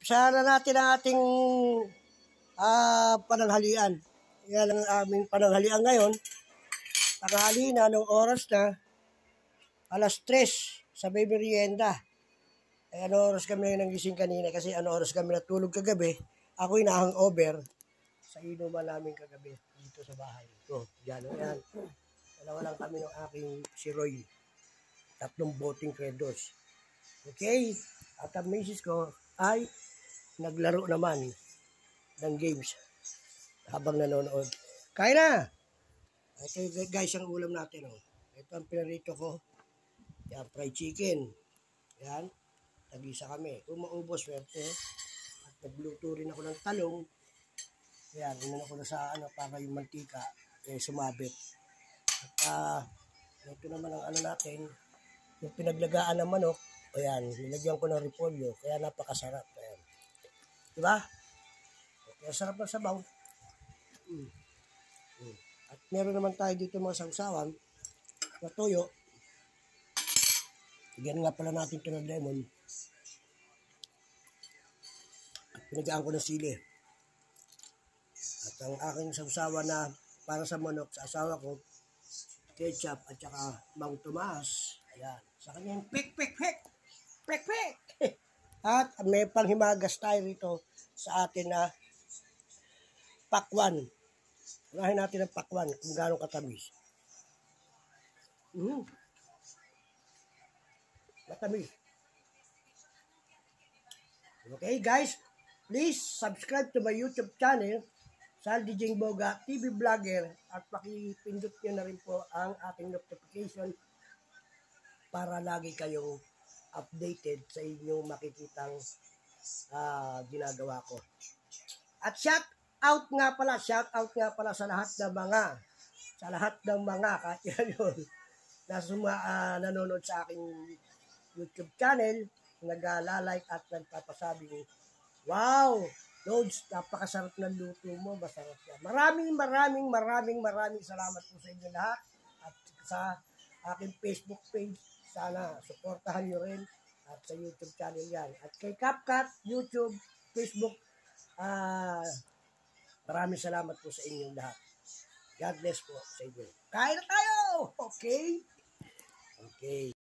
Umpisahan na natin ang ating pananghalian. Yan ang aming pananghalian ngayon. Tanghali na, anong oras na? Alas 3 sa baby merienda. Ano oras kami nagising kanina kasi ano oras kami natulog kagabi. Ako'y na-hangover sa inuman namin kagabi dito sa bahay. Ito, yan. Dalawa lang kami ng aking si Roy. 3 boting credos. Okay? At ang misis ko ay naglaro naman ng games habang nanonood. Kain na! Ito guys ang ulam natin. Oh. Ito ang pinarito ko. Yan, fried chicken. Yan. Tag-isa kami. Kung maubos, swerte. At nagluto rin ako ng talong. Yan, inan ako na sa para yung mantika sumabit. At ito naman ang natin. Yung pinaglagaan ng manok. Ayan, nilagyan ko ng repolyo. Kaya napakasarap. Ayan. Diba? Kaya sarap na sabaw. At meron naman tayo dito mga sausawan na toyo. Bigyan nga pala natin ito ng lemon. At pinagaan ko ng sili. At ang aking sausawan na para sa manok, sa asawa ko, ketchup at saka Mang Tomas. Ayan. Sa kanya yung pek. At may panghimagas tayo rito sa atin na pakwan. Unahin natin ang pakwan kung gano'ng katamis. Matamis. Okay guys, please subscribe to my YouTube channel, Saldi Jingboga TV Vlogger, at pakipindot nyo na rin po ang ating notification para lagi kayong updated sa inyong makikitang ginagawa ko. At shout out nga pala sa lahat ng mga kahit yun na nanonood sa aking YouTube channel, nag-like at nagpapasabing, wow, Lods, napakasarap ng luto mo, masarap yan. Maraming salamat po sa inyo lahat at sa aking Facebook page. Sana suportahan nyo rin at sa YouTube channel yan. At kay CapCut, YouTube, Facebook, maraming salamat po sa inyong lahat. God bless po sa inyo. Kain na tayo! Okay? Okay.